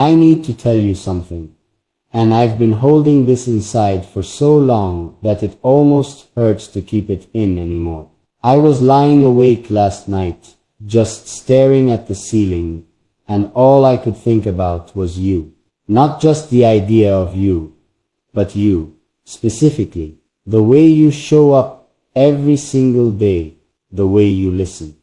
I need to tell you something. And I've been holding this inside for so long that it almost hurts to keep it in anymore. I was lying awake last night, just staring at the ceiling, and all I could think about was you. Not just the idea of you, but you, specifically. The way you show up every single day, the way you listen,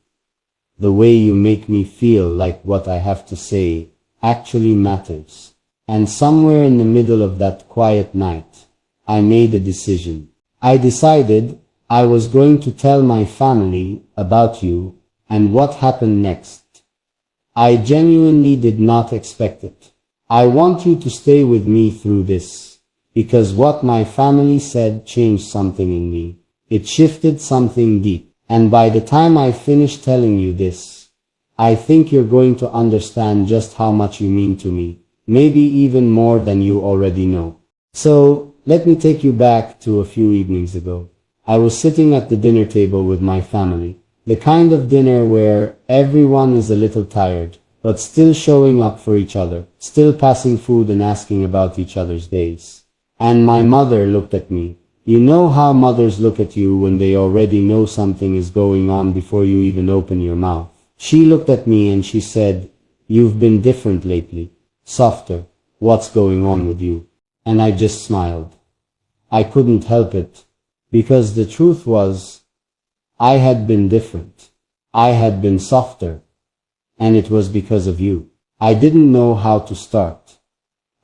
the way you make me feel like what I have to say actually matters. And somewhere in the middle of that quiet night, I made a decision. I decided I was going to tell my family about you and what happened next. I genuinely did not expect it. I want you to stay with me through this, because what my family said changed something in me. It shifted something deep. And by the time I finish telling you this, I think you're going to understand just how much you mean to me. Maybe even more than you already know. So, let me take you back to a few evenings ago. I was sitting at the dinner table with my family. The kind of dinner where everyone is a little tired, but still showing up for each other, still passing food and asking about each other's days. And my mother looked at me. You know how mothers look at you when they already know something is going on before you even open your mouth. She looked at me and she said, "You've been different lately. Softer. What's going on with you?" And I just smiled. I couldn't help it, because the truth was, I had been different. I had been softer. And it was because of you. I didn't know how to start.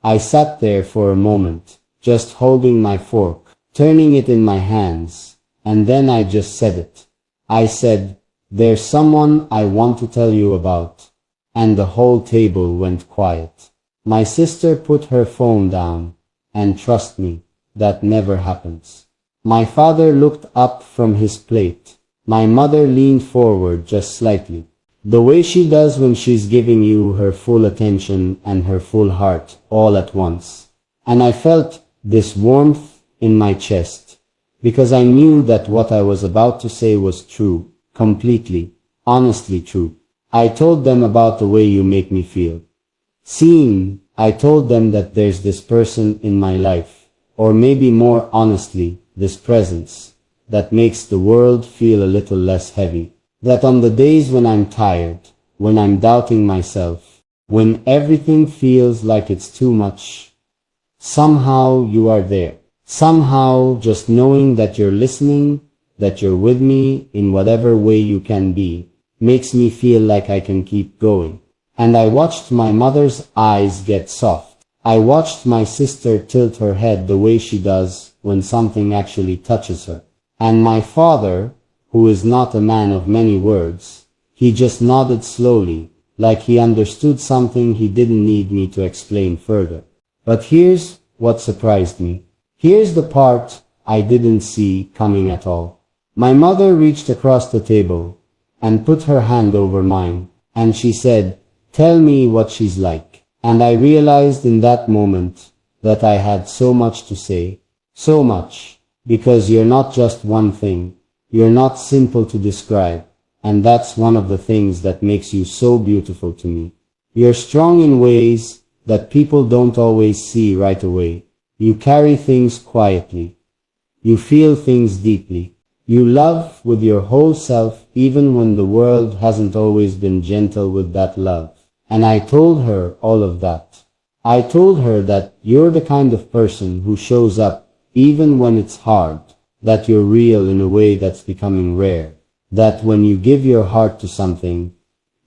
I sat there for a moment, just holding my fork, turning it in my hands, and then I just said it. I said, "There's someone I want to tell you about." And the whole table went quiet. My sister put her phone down, and trust me, that never happens. My father looked up from his plate. My mother leaned forward just slightly, the way she does when she's giving you her full attention and her full heart all at once. And I felt this warmth in my chest, because I knew that what I was about to say was true, completely, honestly true. I told them about the way you make me feel. I told them that there's this person in my life, or maybe more honestly, this presence, that makes the world feel a little less heavy. That on the days when I'm tired, when I'm doubting myself, when everything feels like it's too much, somehow you are there. Somehow just knowing that you're listening, that you're with me in whatever way you can be, makes me feel like I can keep going. And I watched my mother's eyes get soft. I watched my sister tilt her head the way she does when something actually touches her. And my father, who is not a man of many words, he just nodded slowly, like he understood something he didn't need me to explain further. But here's what surprised me. Here's the part I didn't see coming at all. My mother reached across the table and put her hand over mine, and she said, "Tell me what she's like." And I realized in that moment that I had so much to say. So much. Because you're not just one thing. You're not simple to describe. And that's one of the things that makes you so beautiful to me. You're strong in ways that people don't always see right away. You carry things quietly. You feel things deeply. You love with your whole self even when the world hasn't always been gentle with that love. And I told her all of that. I told her that you're the kind of person who shows up even when it's hard, that you're real in a way that's becoming rare, that when you give your heart to something,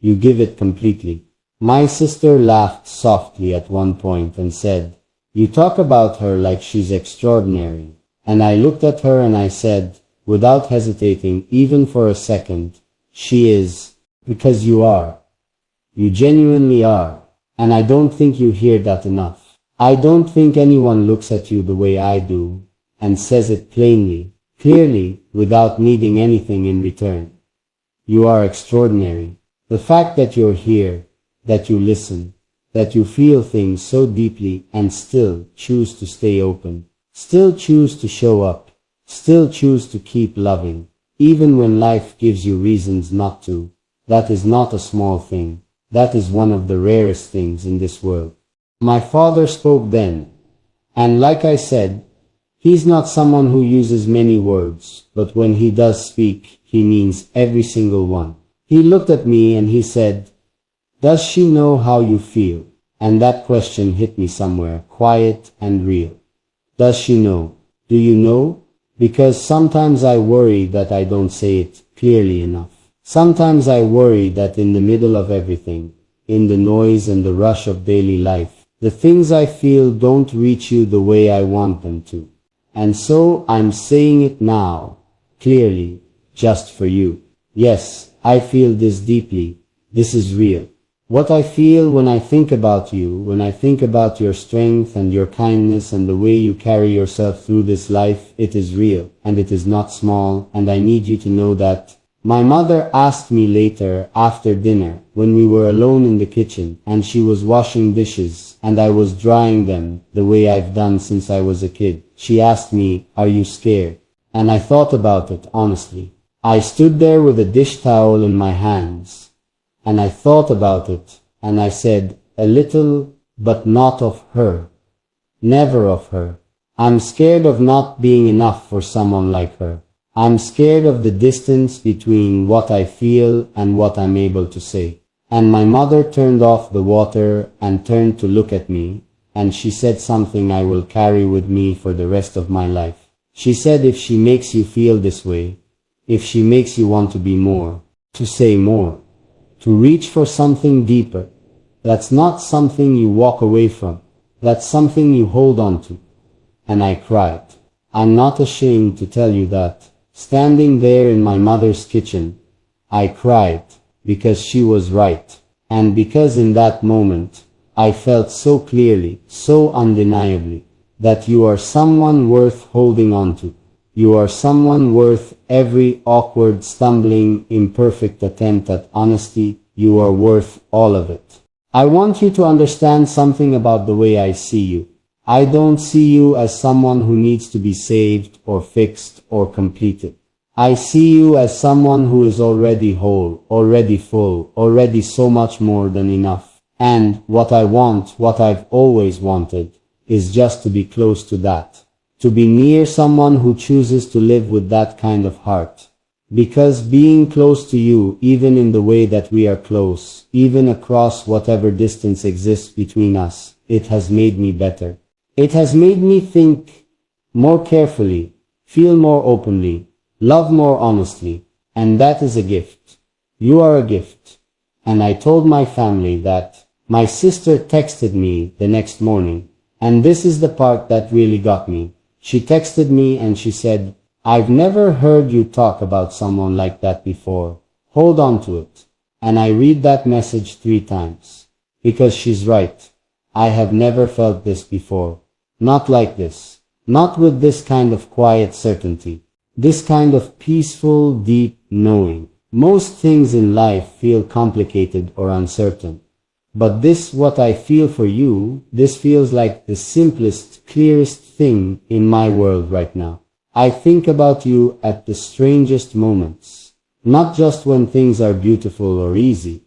you give it completely. My sister laughed softly at one point and said, "You talk about her like she's extraordinary." And I looked at her and I said, without hesitating even for a second, "She is, because you are. You genuinely are. And I don't think you hear that enough. I don't think anyone looks at you the way I do, and says it plainly, clearly, without needing anything in return. You are extraordinary. The fact that you're here, that you listen, that you feel things so deeply and still choose to stay open, still choose to show up, still choose to keep loving, even when life gives you reasons not to, that is not a small thing. That is one of the rarest things in this world." My father spoke then, and like I said, he's not someone who uses many words, but when he does speak, he means every single one. He looked at me and he said, "Does she know how you feel?" And that question hit me somewhere, quiet and real. Does she know? Do you know? Because sometimes I worry that I don't say it clearly enough. Sometimes I worry that in the middle of everything, in the noise and the rush of daily life, the things I feel don't reach you the way I want them to. And so I'm saying it now, clearly, just for you. Yes, I feel this deeply. This is real. What I feel when I think about you, when I think about your strength and your kindness and the way you carry yourself through this life, it is real, and it is not small, and I need you to know that. My mother asked me later, after dinner, when we were alone in the kitchen, and she was washing dishes, and I was drying them, the way I've done since I was a kid. She asked me, "Are you scared?" And I thought about it, honestly. I stood there with a dish towel in my hands. And I thought about it, and I said, a little, but not of her. Never of her. I'm scared of not being enough for someone like her. I'm scared of the distance between what I feel and what I'm able to say. And my mother turned off the water and turned to look at me, and she said something I will carry with me for the rest of my life. She said, if she makes you feel this way, if she makes you want to be more, to say more, to reach for something deeper, that's not something you walk away from. That's something you hold on to. And I cried. I'm not ashamed to tell you that. Standing there in my mother's kitchen, I cried because she was right. And because in that moment, I felt so clearly, so undeniably, that you are someone worth holding on to. You are someone worth every awkward, stumbling, imperfect attempt at honesty. You are worth all of it. I want you to understand something about the way I see you. I don't see you as someone who needs to be saved or fixed or completed. I see you as someone who is already whole, already full, already so much more than enough. And what I want, what I've always wanted, is just to be close to that. To be near someone who chooses to live with that kind of heart. Because being close to you, even in the way that we are close, even across whatever distance exists between us, it has made me better. It has made me think more carefully, feel more openly, love more honestly, and that is a gift. You are a gift. And I told my family that. My sister texted me the next morning, and this is the part that really got me. She texted me and she said, "I've never heard you talk about someone like that before. Hold on to it." And I read that message 3 times. Because she's right. I have never felt this before. Not like this. Not with this kind of quiet certainty. This kind of peaceful, deep knowing. Most things in life feel complicated or uncertain. But this, what I feel for you, this feels like the simplest, clearest thing in my world right now. I think about you at the strangest moments. Not just when things are beautiful or easy,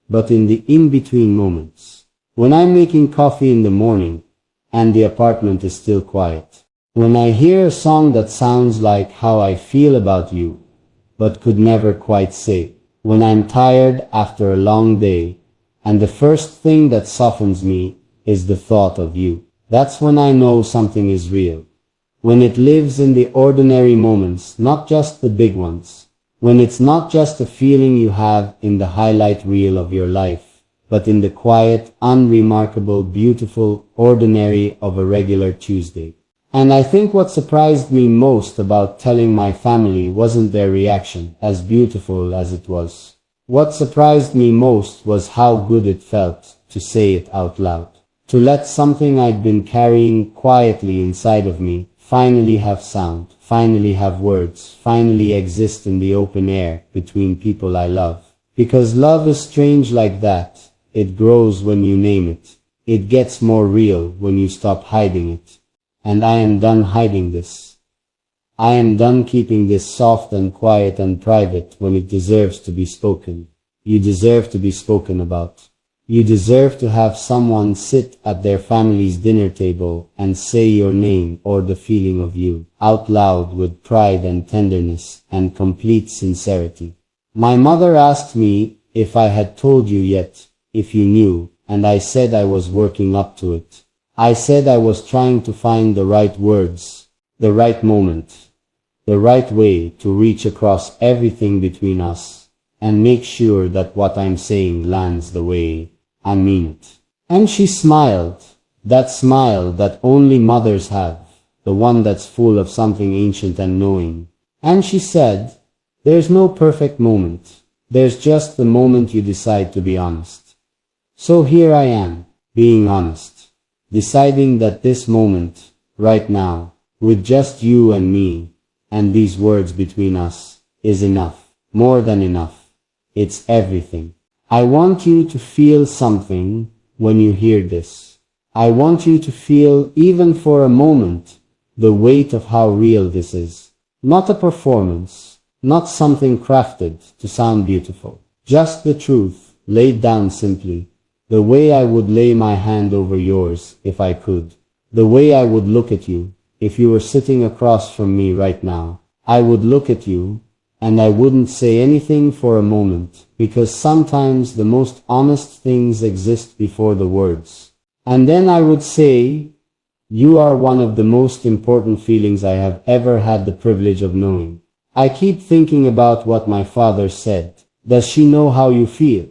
but in the in-between moments. When I'm making coffee in the morning, and the apartment is still quiet. When I hear a song that sounds like how I feel about you, but could never quite say. When I'm tired after a long day, and the first thing that softens me is the thought of you. That's when I know something is real. When it lives in the ordinary moments, not just the big ones. When it's not just a feeling you have in the highlight reel of your life, but in the quiet, unremarkable, beautiful, ordinary of a regular Tuesday. And I think what surprised me most about telling my family wasn't their reaction, as beautiful as it was. What surprised me most was how good it felt to say it out loud. To let something I'd been carrying quietly inside of me finally have sound, finally have words, finally exist in the open air between people I love. Because love is strange like that. It grows when you name it. It gets more real when you stop hiding it. And I am done hiding this. I am done keeping this soft and quiet and private when it deserves to be spoken. You deserve to be spoken about. You deserve to have someone sit at their family's dinner table and say your name or the feeling of you out loud with pride and tenderness and complete sincerity. My mother asked me if I had told you yet, if you knew, and I said I was working up to it. I said I was trying to find the right words, the right moment, the right way to reach across everything between us and make sure that what I'm saying lands the way I mean it. And she smiled, that smile that only mothers have, the one that's full of something ancient and knowing. And she said, there's no perfect moment. There's just the moment you decide to be honest. So here I am, being honest, deciding that this moment, right now, with just you and me, and these words between us, is enough, more than enough. It's everything. I want you to feel something when you hear this. I want you to feel, even for a moment, the weight of how real this is. Not a performance, not something crafted to sound beautiful. Just the truth, laid down simply. The way I would lay my hand over yours, if I could. The way I would look at you, if you were sitting across from me right now. I would look at you, and I wouldn't say anything for a moment, because sometimes the most honest things exist before the words. And then I would say, you are one of the most important feelings I have ever had the privilege of knowing. I keep thinking about what my father said. Does she know how you feel?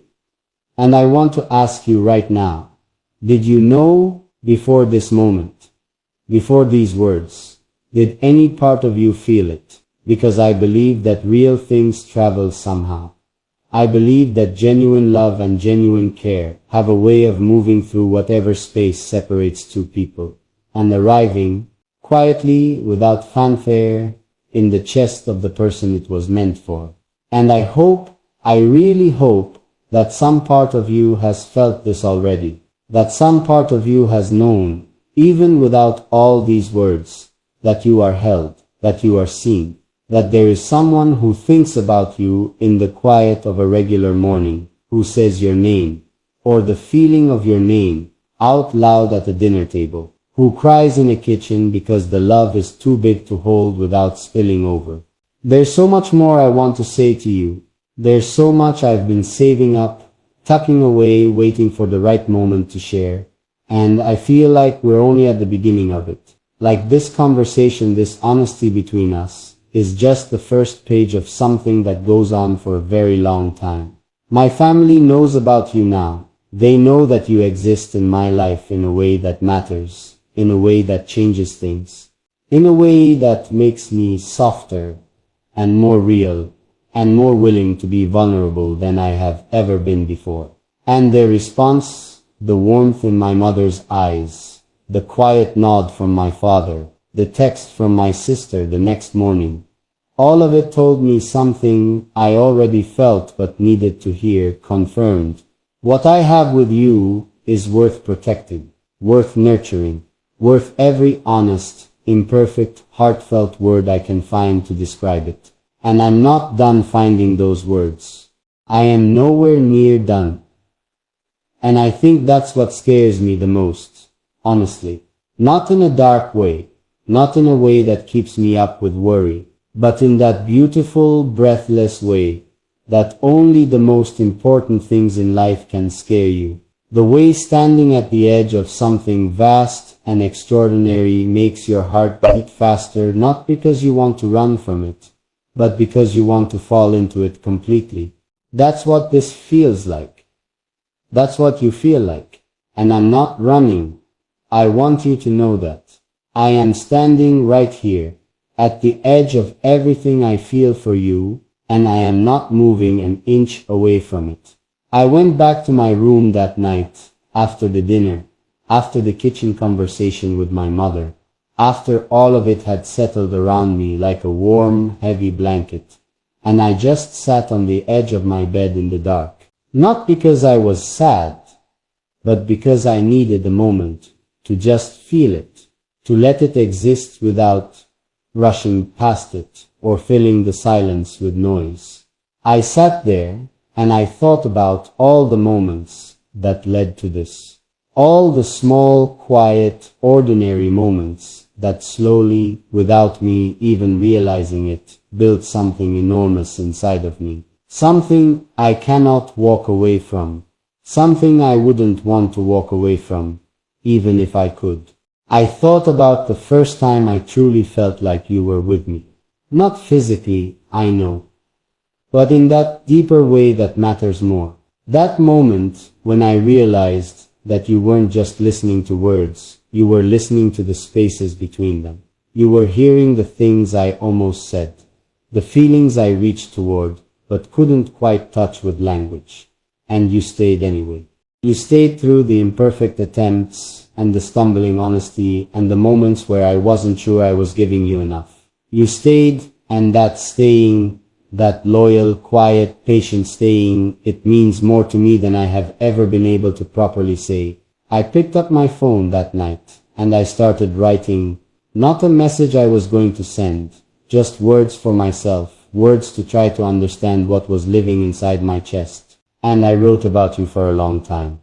And I want to ask you right now, did you know before this moment, before these words, did any part of you feel it? Because I believe that real things travel somehow. I believe that genuine love and genuine care have a way of moving through whatever space separates two people, and arriving, quietly, without fanfare, in the chest of the person it was meant for. And I hope, I really hope, that some part of you has felt this already, that some part of you has known, even without all these words, that you are held, that you are seen, that there is someone who thinks about you in the quiet of a regular morning, who says your name, or the feeling of your name, out loud at a dinner table, who cries in a kitchen because the love is too big to hold without spilling over. There's so much more I want to say to you. There's so much I've been saving up, tucking away, waiting for the right moment to share, and I feel like we're only at the beginning of it. Like this conversation, this honesty between us, is just the first page of something that goes on for a very long time. My family knows about you now. They know that you exist in my life in a way that matters, in a way that changes things, in a way that makes me softer and more real and more willing to be vulnerable than I have ever been before. And their response, the warmth in my mother's eyes, the quiet nod from my father, the text from my sister the next morning, all of it told me something I already felt but needed to hear confirmed. What I have with you is worth protecting, worth nurturing, worth every honest, imperfect, heartfelt word I can find to describe it. And I'm not done finding those words. I am nowhere near done. And I think that's what scares me the most, honestly. Not in a dark way, not in a way that keeps me up with worry, but in that beautiful, breathless way that only the most important things in life can scare you. The way standing at the edge of something vast and extraordinary makes your heart beat faster, not because you want to run from it, but because you want to fall into it completely. That's what this feels like. That's what you feel like. And I'm not running. I want you to know that. I am standing right here, at the edge of everything I feel for you, and I am not moving an inch away from it. I went back to my room that night, after the dinner, after the kitchen conversation with my mother, after all of it had settled around me like a warm, heavy blanket, and I just sat on the edge of my bed in the dark. Not because I was sad, but because I needed a moment to just feel it, to let it exist without rushing past it or filling the silence with noise. I sat there and I thought about all the moments that led to this. All the small, quiet, ordinary moments that slowly, without me even realizing it, built something enormous inside of me. Something I cannot walk away from. Something I wouldn't want to walk away from, even if I could. I thought about the first time I truly felt like you were with me. Not physically, I know, but in that deeper way that matters more. That moment when I realized that you weren't just listening to words, you were listening to the spaces between them. You were hearing the things I almost said, the feelings I reached toward, but couldn't quite touch with language. And you stayed anyway. You stayed through the imperfect attempts and the stumbling honesty and the moments where I wasn't sure I was giving you enough. You stayed, and that staying, that loyal, quiet, patient staying, it means more to me than I have ever been able to properly say. I picked up my phone that night, and I started writing, not a message I was going to send, just words for myself, words to try to understand what was living inside my chest. And I wrote about you for a long time.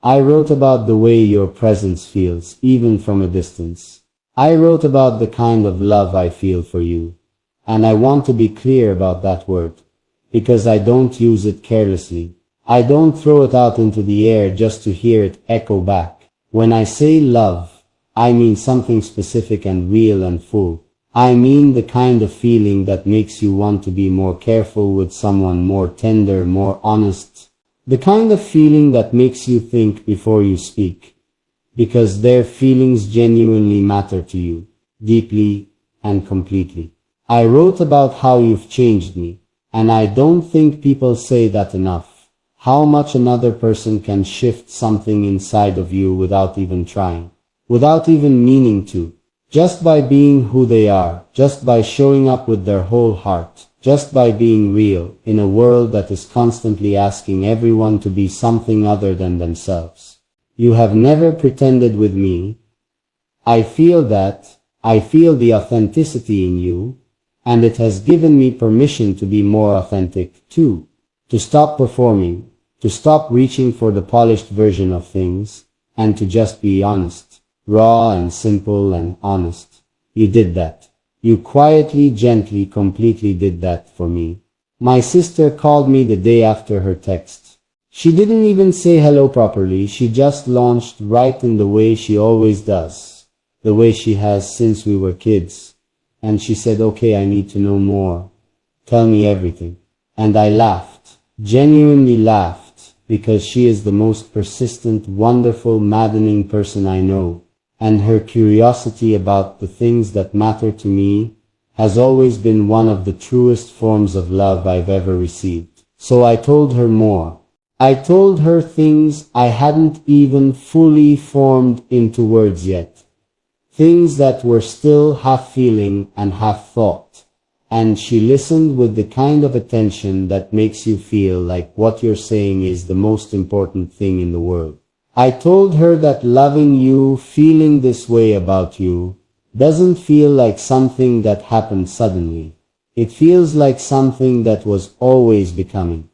I wrote about the way your presence feels, even from a distance. I wrote about the kind of love I feel for you. And I want to be clear about that word, because I don't use it carelessly. I don't throw it out into the air just to hear it echo back. When I say love, I mean something specific and real and full. I mean the kind of feeling that makes you want to be more careful with someone, more tender, more honest. The kind of feeling that makes you think before you speak, because their feelings genuinely matter to you, deeply and completely. I wrote about how you've changed me, and I don't think people say that enough. How much another person can shift something inside of you without even trying, without even meaning to. Just by being who they are, just by showing up with their whole heart, just by being real in a world that is constantly asking everyone to be something other than themselves. You have never pretended with me. I feel that. I feel the authenticity in you, and it has given me permission to be more authentic too, to stop performing, to stop reaching for the polished version of things, and to just be honest. Raw and simple and honest. You did that. You quietly, gently, completely did that for me. My sister called me the day after her text. She didn't even say hello properly, she just launched right in the way she always does, the way she has since we were kids. And she said, okay, I need to know more. Tell me everything. And I laughed, genuinely laughed, because she is the most persistent, wonderful, maddening person I know. And her curiosity about the things that matter to me has always been one of the truest forms of love I've ever received. So I told her more. I told her things I hadn't even fully formed into words yet. Things that were still half feeling and half thought. And she listened with the kind of attention that makes you feel like what you're saying is the most important thing in the world. I told her that loving you, feeling this way about you, doesn't feel like something that happened suddenly. It feels like something that was always becoming.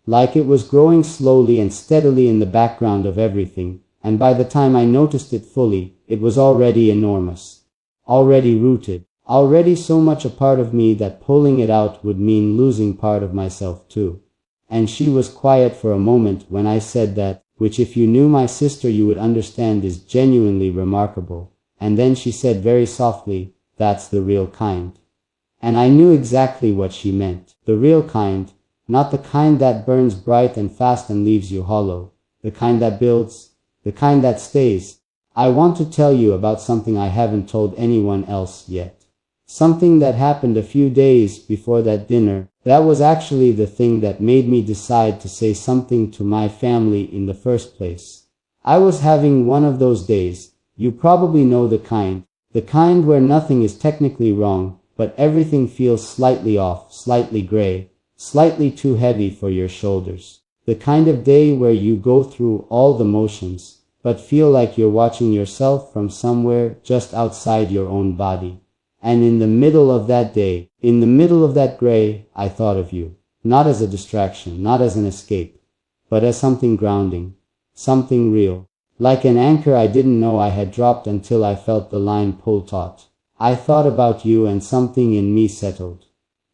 Like it was growing slowly and steadily in the background of everything, and by the time I noticed it fully, it was already enormous. Already rooted. Already so much a part of me that pulling it out would mean losing part of myself too. And she was quiet for a moment when I said that, which if you knew my sister you would understand is genuinely remarkable. And then she said very softly, that's the real kind. And I knew exactly what she meant. The real kind, not the kind that burns bright and fast and leaves you hollow. The kind that builds, the kind that stays. I want to tell you about something I haven't told anyone else yet. Something that happened a few days before that dinner. That was actually the thing that made me decide to say something to my family in the first place. I was having one of those days. You probably know the kind where nothing is technically wrong, but everything feels slightly off, slightly gray, slightly too heavy for your shoulders. The kind of day where you go through all the motions, but feel like you're watching yourself from somewhere just outside your own body. And in the middle of that day, in the middle of that gray, I thought of you. Not as a distraction, not as an escape, but as something grounding, something real. Like an anchor I didn't know I had dropped until I felt the line pull taut. I thought about you and something in me settled.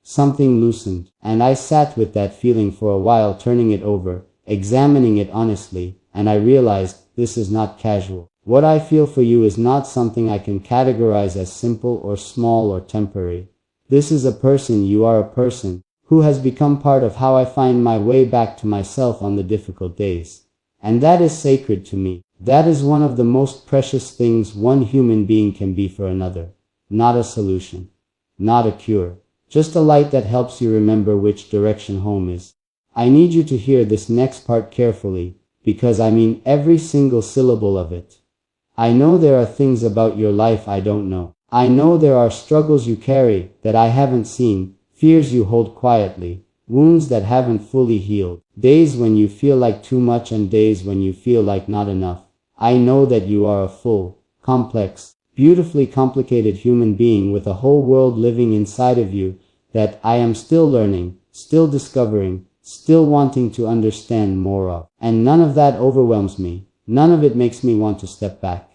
Something loosened, and I sat with that feeling for a while, turning it over, examining it honestly, and I realized this is not casual. What I feel for you is not something I can categorize as simple or small or temporary. This is a person, you are a person, who has become part of how I find my way back to myself on the difficult days. And that is sacred to me. That is one of the most precious things one human being can be for another. Not a solution. Not a cure. Just a light that helps you remember which direction home is. I need you to hear this next part carefully, because I mean every single syllable of it. I know there are things about your life I don't know. I know there are struggles you carry that I haven't seen, fears you hold quietly, wounds that haven't fully healed, days when you feel like too much and days when you feel like not enough. I know that you are a full, complex, beautifully complicated human being with a whole world living inside of you that I am still learning, still discovering, still wanting to understand more of. And none of that overwhelms me. None of it makes me want to step back.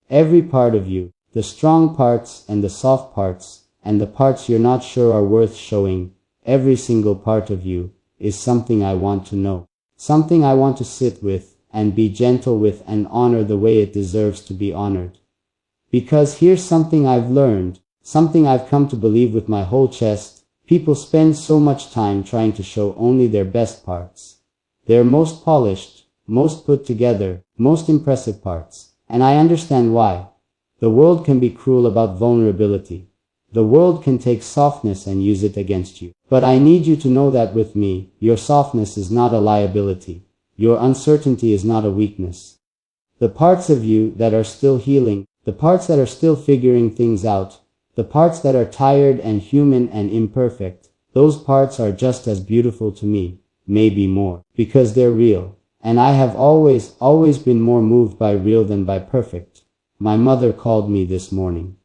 Every part of you, the strong parts and the soft parts, and the parts you're not sure are worth showing, every single part of you is something I want to know. Something I want to sit with and be gentle with and honor the way it deserves to be honored. Because here's something I've learned, something I've come to believe with my whole chest. People spend so much time trying to show only their best parts. Their most polished, most put together, most impressive parts. And I understand why. The world can be cruel about vulnerability. The world can take softness and use it against you. But I need you to know that with me, your softness is not a liability. Your uncertainty is not a weakness. The parts of you that are still healing, the parts that are still figuring things out, the parts that are tired and human and imperfect, those parts are just as beautiful to me, maybe more, because they're real. And I have always been more moved by real than by perfect. My mother called me this morning,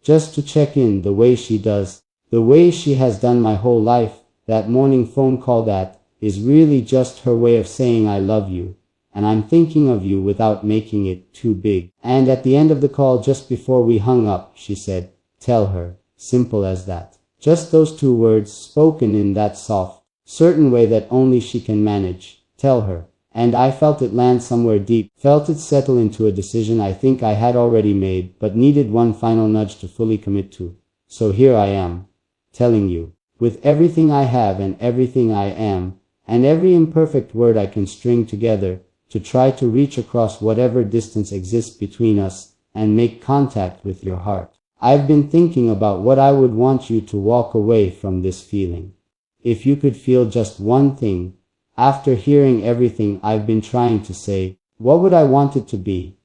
just to check in the way she does, the way she has done my whole life. That morning phone call, that is really just her way of saying I love you, and I'm thinking of you without making it too big. And at the end of the call, just before we hung up, she said, tell her, simple as that. Just those two words spoken in that soft, certain way that only she can manage. Tell her. And I felt it land somewhere deep, felt it settle into a decision I think I had already made, but needed one final nudge to fully commit to. So here I am, telling you, with everything I have and everything I am, and every imperfect word I can string together, to try to reach across whatever distance exists between us, and make contact with your heart. I've been thinking about what I would want you to walk away from this feeling. If you could feel just one thing, after hearing everything I've been trying to say, what would I want it to be?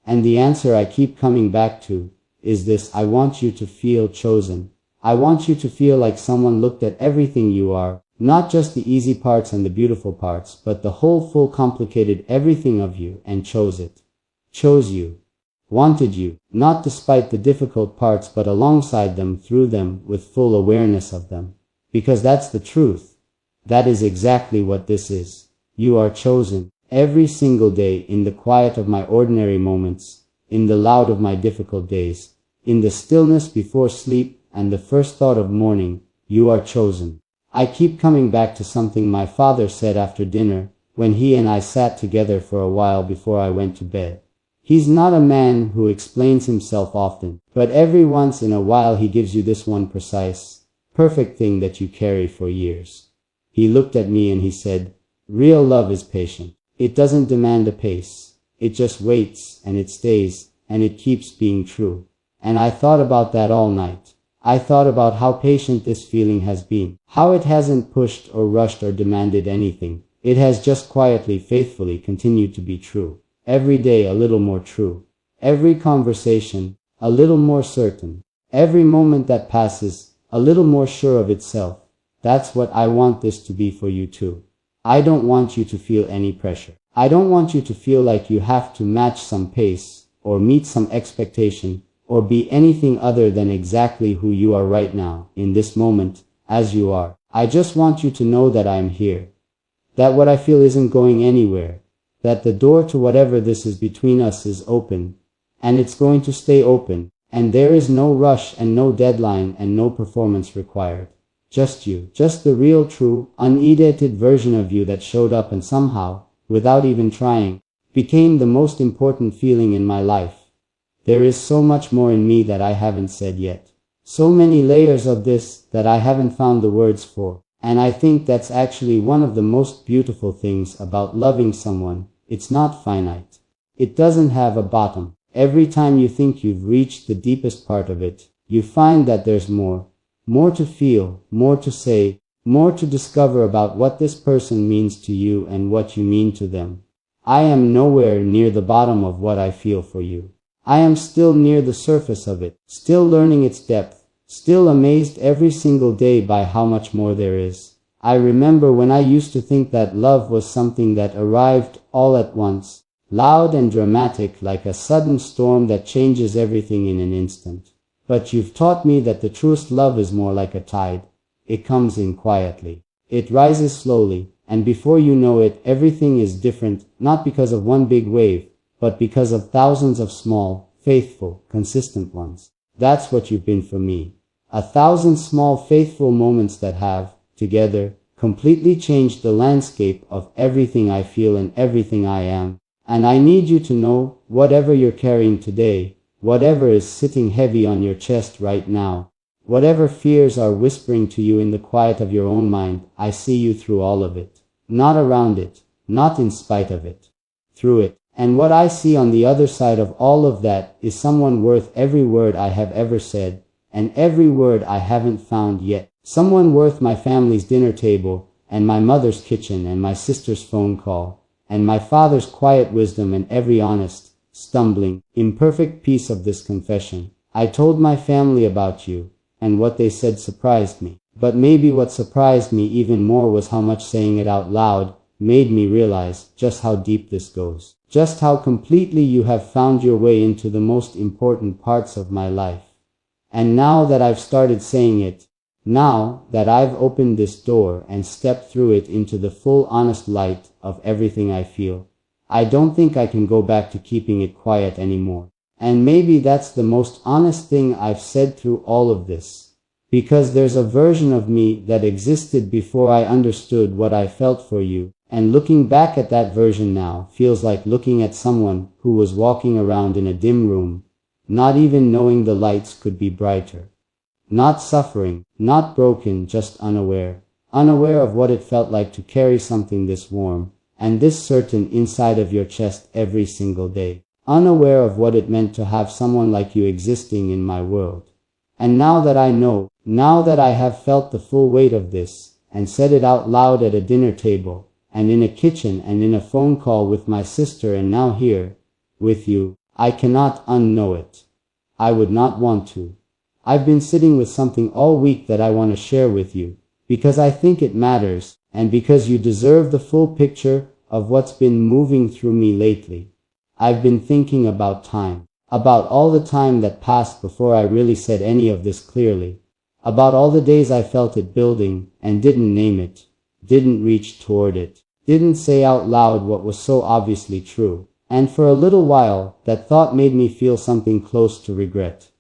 And the answer I keep coming back to is this: I want you to feel chosen. I want you to feel like someone looked at everything you are, not just the easy parts and the beautiful parts, but the whole full complicated everything of you, and chose it. Chose you. Wanted you, not despite the difficult parts but alongside them, through them, with full awareness of them. Because that's the truth. That is exactly what this is. You are chosen. Every single day, in the quiet of my ordinary moments, in the loud of my difficult days, in the stillness before sleep and the first thought of morning, you are chosen. I keep coming back to something my father said after dinner, when he and I sat together for a while before I went to bed. He's not a man who explains himself often, but every once in a while he gives you this one precise, perfect thing that you carry for years. He looked at me and he said, real love is patient. It doesn't demand a pace. It just waits, and it stays, and it keeps being true. And I thought about that all night. I thought about how patient this feeling has been, how it hasn't pushed or rushed or demanded anything. It has just quietly, faithfully continued to be true. Every day a little more true. Every conversation a little more certain. Every moment that passes a little more sure of itself. That's what I want this to be for you too. I don't want you to feel any pressure. I don't want you to feel like you have to match some pace, or meet some expectation, or be anything other than exactly who you are right now, in this moment, as you are. I just want you to know that I am here. that what I feel isn't going anywhere, that the door to whatever this is between us is open, and it's going to stay open, and there is no rush and no deadline and no performance required. Just you, just the real, true, unedited version of you that showed up and somehow, without even trying, became the most important feeling in my life. There is so much more in me that I haven't said yet. So many layers of this that I haven't found the words for. And I think that's actually one of the most beautiful things about loving someone. It's not finite. It doesn't have a bottom. Every time you think you've reached the deepest part of it, you find that there's more. More to feel, more to say, more to discover about what this person means to you and what you mean to them. I am nowhere near the bottom of what I feel for you. I am still near the surface of it, still learning its depth, still amazed every single day by how much more there is. I remember when I used to think that love was something that arrived all at once, loud and dramatic like a sudden storm that changes everything in an instant. But you've taught me that the truest love is more like a tide. It comes in quietly. It rises slowly, and before you know it, everything is different, not because of one big wave, but because of thousands of small, faithful, consistent ones. That's what you've been for me. 1,000 small, faithful moments that have, together, completely changed the landscape of everything I feel and everything I am. And I need you to know, whatever you're carrying today, whatever is sitting heavy on your chest right now, whatever fears are whispering to you in the quiet of your own mind, I see you through all of it. Not around it, not in spite of it. Through it. And what I see on the other side of all of that is someone worth every word I have ever said, and every word I haven't found yet. Someone worth my family's dinner table, and my mother's kitchen, and my sister's phone call, and my father's quiet wisdom, and every honest, stumbling, imperfect piece of this confession. I told my family about you, and what they said surprised me. But maybe what surprised me even more was how much saying it out loud made me realize just how deep this goes. Just how completely you have found your way into the most important parts of my life. And now that I've started saying it, now that I've opened this door and stepped through it into the full honest light of everything I feel, I don't think I can go back to keeping it quiet anymore. And maybe that's the most honest thing I've said through all of this. Because there's a version of me that existed before I understood what I felt for you. And looking back at that version now feels like looking at someone who was walking around in a dim room, not even knowing the lights could be brighter. Not suffering, not broken, just unaware. Unaware of what it felt like to carry something this warm and this certain inside of your chest every single day. Unaware of what it meant to have someone like you existing in my world. And now that I know, now that I have felt the full weight of this and said it out loud at a dinner table, and in a kitchen and in a phone call with my sister and now here, with you, I cannot unknow it. I would not want to. I've been sitting with something all week that I want to share with you, because I think it matters, and because you deserve the full picture of what's been moving through me lately. I've been thinking about time, about all the time that passed before I really said any of this clearly, about all the days I felt it building and didn't name it, didn't reach toward it, didn't say out loud what was so obviously true. And for a little while, that thought made me feel something close to regret.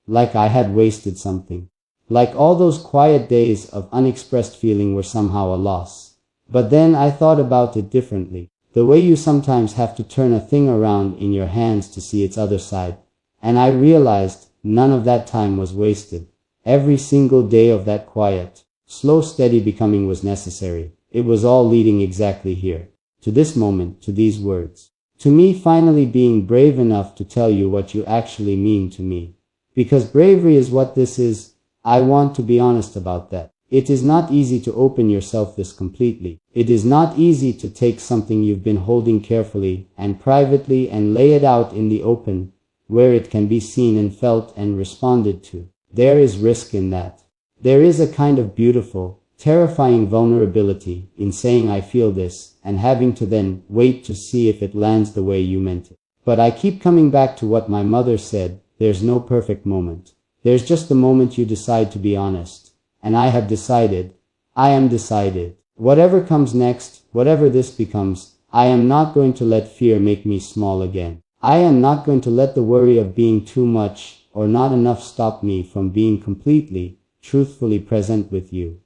Like I had wasted something. Like all those quiet days of unexpressed feeling were somehow a loss. But then I thought about it differently. The way you sometimes have to turn a thing around in your hands to see its other side. And I realized none of that time was wasted. Every single day of that quiet, slow, steady becoming was necessary. It was all leading exactly here. To this moment, to these words. To me finally being brave enough to tell you what you actually mean to me. Because bravery is what this is. I want to be honest about that. It is not easy to open yourself this completely. It is not easy to take something you've been holding carefully and privately and lay it out in the open, where it can be seen and felt and responded to. There is risk in that. There is a kind of beautiful, terrifying vulnerability in saying I feel this and having to then wait to see if it lands the way you meant it. But I keep coming back to what my mother said, there's no perfect moment. There's just the moment you decide to be honest. And I have decided. I am decided. Whatever comes next, whatever this becomes, I am not going to let fear make me small again. I am not going to let the worry of being too much or not enough stop me from being completely, truthfully present with you.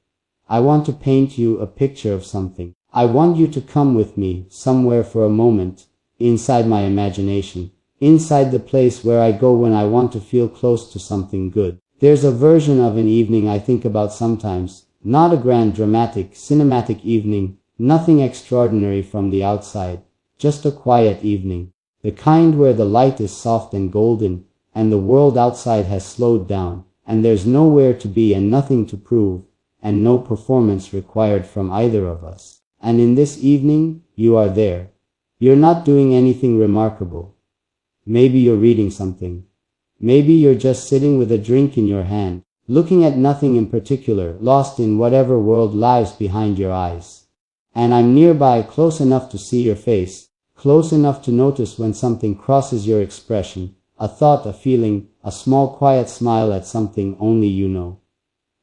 I want to paint you a picture of something. I want you to come with me somewhere for a moment, inside my imagination, inside the place where I go when I want to feel close to something good. There's a version of an evening I think about sometimes, not a grand, dramatic, cinematic evening, nothing extraordinary from the outside, just a quiet evening, the kind where the light is soft and golden, and the world outside has slowed down, and there's nowhere to be and nothing to prove, and no performance required from either of us. And in this evening, you are there. You're not doing anything remarkable. Maybe you're reading something. Maybe you're just sitting with a drink in your hand, looking at nothing in particular, lost in whatever world lies behind your eyes. And I'm nearby, close enough to see your face, close enough to notice when something crosses your expression, a thought, a feeling, a small quiet smile at something only you know.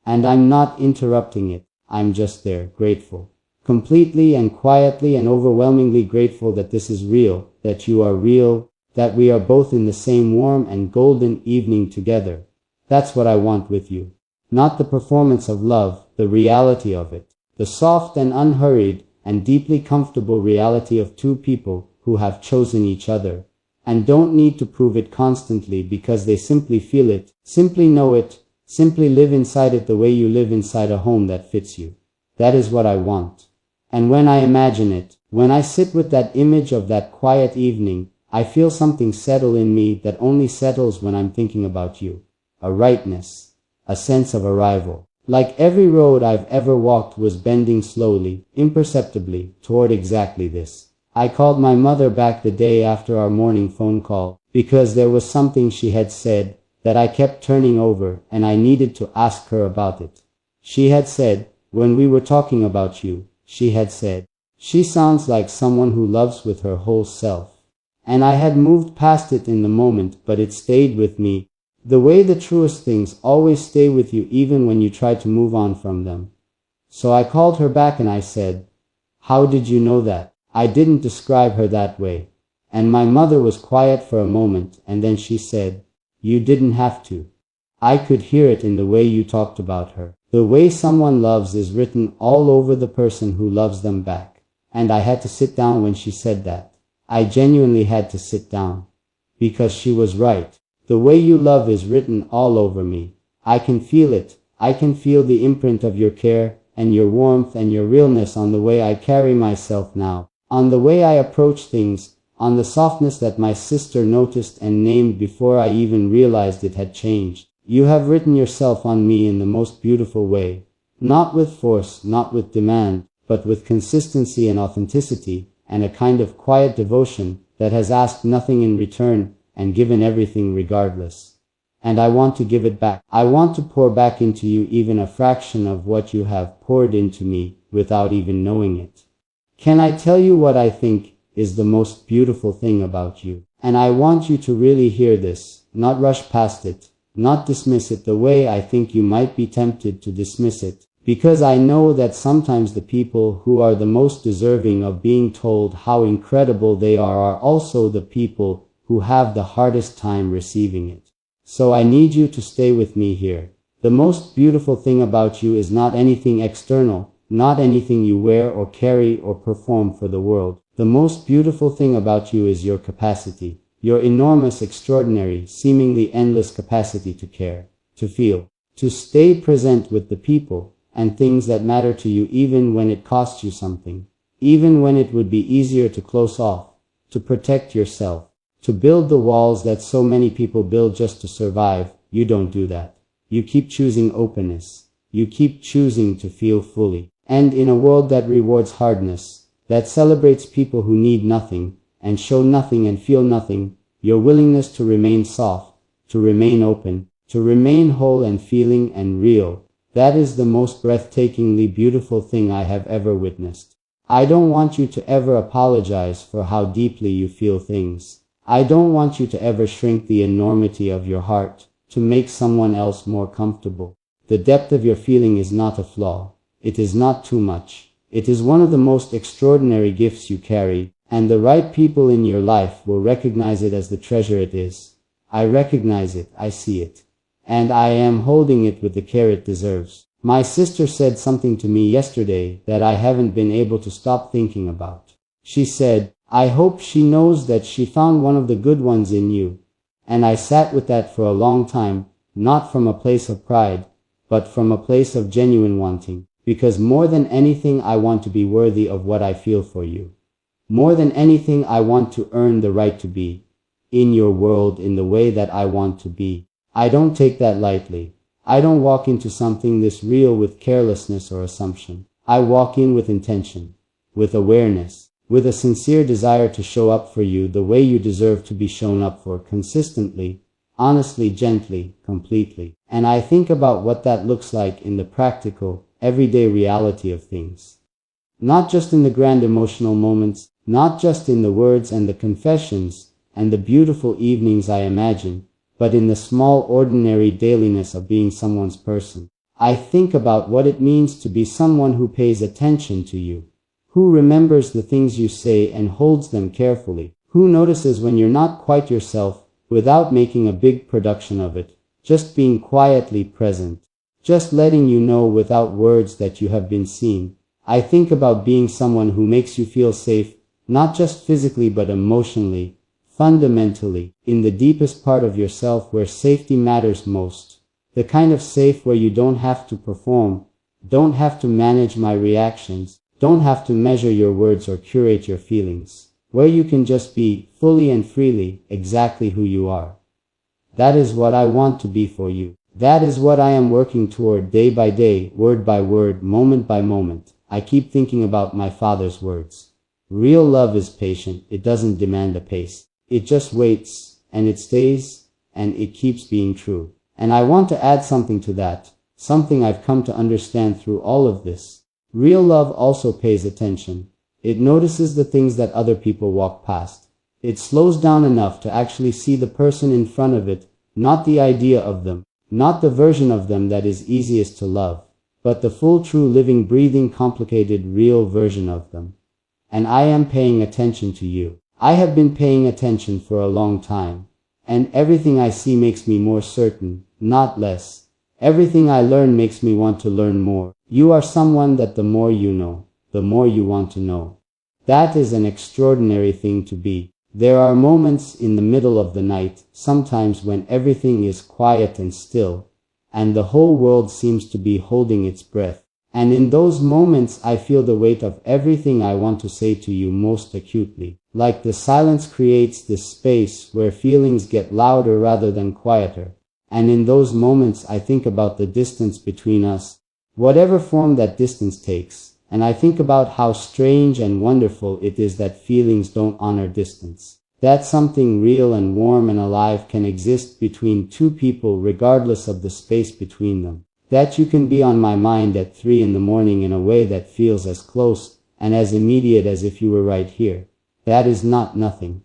And I'm not interrupting it. I'm just there, grateful. Completely and quietly and overwhelmingly grateful that this is real, that you are real, that we are both in the same warm and golden evening together. That's what I want with you. Not the performance of love, the reality of it. The soft and unhurried and deeply comfortable reality of two people who have chosen each other, and don't need to prove it constantly because they simply feel it, simply know it, simply live inside it the way you live inside a home that fits you. That is what I want. And when I imagine it, when I sit with that image of that quiet evening, I feel something settle in me that only settles when I'm thinking about you. A rightness, a sense of arrival. Like every road I've ever walked was bending slowly, imperceptibly, toward exactly this. I called my mother back the day after our morning phone call, because there was something she had said that I kept turning over and I needed to ask her about it. She had said, when we were talking about you, she had said, "She sounds like someone who loves with her whole self." And I had moved past it in the moment, but it stayed with me, the way the truest things always stay with you even when you try to move on from them. So I called her back and I said, "How did you know that?" I didn't describe her that way. And my mother was quiet for a moment, and then she said, "You didn't have to." I could hear it in the way you talked about her. The way someone loves is written all over the person who loves them back. And I had to sit down when she said that. I genuinely had to sit down. Because she was right. The way you love is written all over me. I can feel it. I can feel the imprint of your care and your warmth and your realness on the way I carry myself now, on the way I approach things, on the softness that my sister noticed and named before I even realized it had changed. You have written yourself on me in the most beautiful way. Not with force, not with demand, but with consistency and authenticity, and a kind of quiet devotion that has asked nothing in return and given everything regardless. And I want to give it back. I want to pour back into you even a fraction of what you have poured into me without even knowing it. Can I tell you what I think is the most beautiful thing about you? And I want you to really hear this, not rush past it, not dismiss it the way I think you might be tempted to dismiss it, because I know that sometimes the people who are the most deserving of being told how incredible they are also the people who have the hardest time receiving it. So I need you to stay with me here. The most beautiful thing about you is not anything external, not anything you wear or carry or perform for the world. The most beautiful thing about you is your capacity, your enormous, extraordinary, seemingly endless capacity to care, to feel, to stay present with the people and things that matter to you even when it costs you something, even when it would be easier to close off, to protect yourself, to build the walls that so many people build just to survive. You don't do that. You keep choosing openness. You keep choosing to feel fully. And in a world that rewards hardness, that celebrates people who need nothing, and show nothing and feel nothing, your willingness to remain soft, to remain open, to remain whole and feeling and real, that is the most breathtakingly beautiful thing I have ever witnessed. I don't want you to ever apologize for how deeply you feel things. I don't want you to ever shrink the enormity of your heart to make someone else more comfortable. The depth of your feeling is not a flaw. It is not too much. It is one of the most extraordinary gifts you carry, and the right people in your life will recognize it as the treasure it is. I recognize it, I see it. And I am holding it with the care it deserves. My sister said something to me yesterday that I haven't been able to stop thinking about. She said, I hope she knows that she found one of the good ones in you. And I sat with that for a long time, not from a place of pride, but from a place of genuine wanting. Because more than anything I want to be worthy of what I feel for you. More than anything I want to earn the right to be in your world in the way that I want to be. I don't take that lightly. I don't walk into something this real with carelessness or assumption. I walk in with intention, with awareness, with a sincere desire to show up for you the way you deserve to be shown up for, consistently, honestly, gently, completely. And I think about what that looks like in the practical, everyday reality of things. Not just in the grand emotional moments, not just in the words and the confessions and the beautiful evenings I imagine, but in the small ordinary dailiness of being someone's person. I think about what it means to be someone who pays attention to you, who remembers the things you say and holds them carefully, who notices when you're not quite yourself without making a big production of it, just being quietly present. Just letting you know without words that you have been seen. I think about being someone who makes you feel safe, not just physically but emotionally, fundamentally, in the deepest part of yourself where safety matters most. The kind of safe where you don't have to perform, don't have to manage my reactions, don't have to measure your words or curate your feelings. Where you can just be, fully and freely, exactly who you are. That is what I want to be for you. That is what I am working toward day by day, word by word, moment by moment. I keep thinking about my father's words. Real love is patient. It doesn't demand a pace. It just waits, and it stays, and it keeps being true. And I want to add something to that, something I've come to understand through all of this. Real love also pays attention. It notices the things that other people walk past. It slows down enough to actually see the person in front of it, not the idea of them. Not the version of them that is easiest to love, but the full, true, living, breathing, complicated, real version of them. And I am paying attention to you. I have been paying attention for a long time. And everything I see makes me more certain, not less. Everything I learn makes me want to learn more. You are someone that the more you know, the more you want to know. That is an extraordinary thing to be. There are moments in the middle of the night, sometimes when everything is quiet and still, and the whole world seems to be holding its breath. And in those moments I feel the weight of everything I want to say to you most acutely. Like the silence creates this space where feelings get louder rather than quieter. And in those moments I think about the distance between us, whatever form that distance takes. And I think about how strange and wonderful it is that feelings don't honor distance. That something real and warm and alive can exist between two people regardless of the space between them. That you can be on my mind at 3 in the morning in a way that feels as close and as immediate as if you were right here. That is not nothing.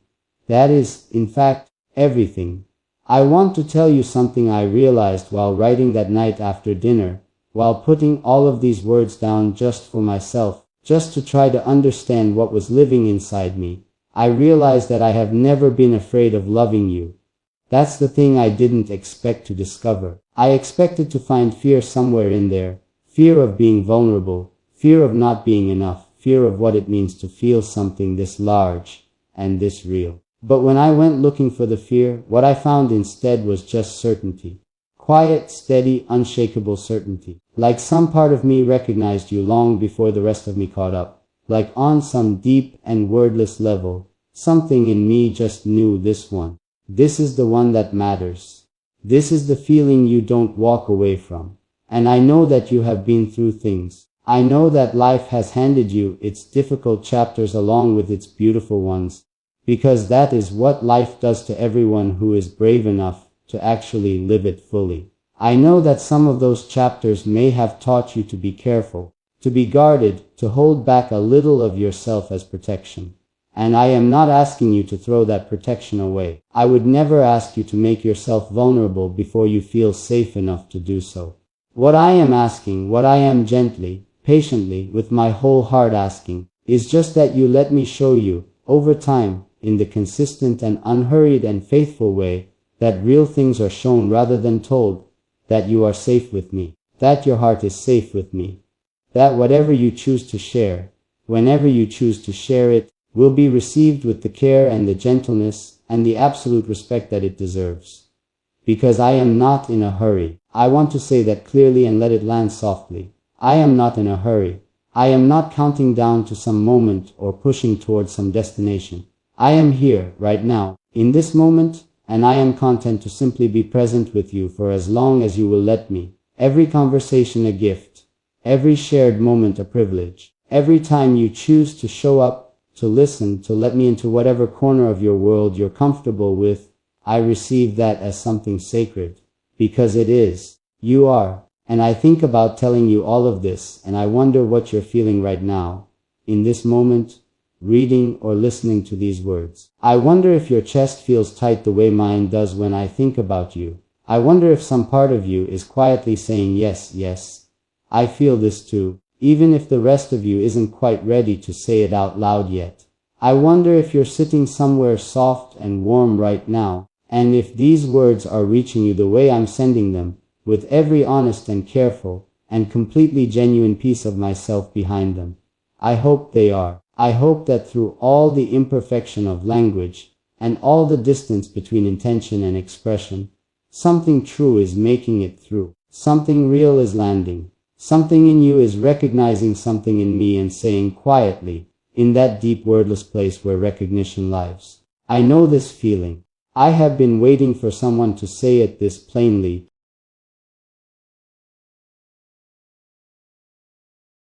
That is, in fact, everything. I want to tell you something I realized while writing that night after dinner, while putting all of these words down just for myself, just to try to understand what was living inside me. I realized that I have never been afraid of loving you. That's the thing I didn't expect to discover. I expected to find fear somewhere in there. Fear of being vulnerable, fear of not being enough, fear of what it means to feel something this large and this real. But when I went looking for the fear, what I found instead was just certainty. Quiet, steady, unshakable certainty. Like some part of me recognized you long before the rest of me caught up. Like on some deep and wordless level, something in me just knew this one. This is the one that matters. This is the feeling you don't walk away from. And I know that you have been through things. I know that life has handed you its difficult chapters along with its beautiful ones. Because that is what life does to everyone who is brave enough to actually live it fully. I know that some of those chapters may have taught you to be careful, to be guarded, to hold back a little of yourself as protection. And I am not asking you to throw that protection away. I would never ask you to make yourself vulnerable before you feel safe enough to do so. What I am asking, what I am gently, patiently, with my whole heart asking, is just that you let me show you, over time, in the consistent and unhurried and faithful way, that real things are shown rather than told, that you are safe with me, that your heart is safe with me, that whatever you choose to share, whenever you choose to share it, will be received with the care and the gentleness and the absolute respect that it deserves. Because I am not in a hurry. I want to say that clearly and let it land softly. I am not in a hurry. I am not counting down to some moment or pushing towards some destination. I am here, right now, in this moment, and I am content to simply be present with you for as long as you will let me. Every conversation a gift. Every shared moment a privilege. Every time you choose to show up, to listen, to let me into whatever corner of your world you're comfortable with, I receive that as something sacred. Because it is. You are. And I think about telling you all of this, and I wonder what you're feeling right now, in this moment, reading or listening to these words. I wonder if your chest feels tight the way mine does when I think about you. I wonder if some part of you is quietly saying yes, yes. I feel this too, even if the rest of you isn't quite ready to say it out loud yet. I wonder if you're sitting somewhere soft and warm right now, and if these words are reaching you the way I'm sending them, with every honest and careful and completely genuine piece of myself behind them. I hope they are. I hope that through all the imperfection of language and all the distance between intention and expression, something true is making it through. Something real is landing. Something in you is recognizing something in me and saying quietly, in that deep wordless place where recognition lives, I know this feeling. I have been waiting for someone to say it this plainly,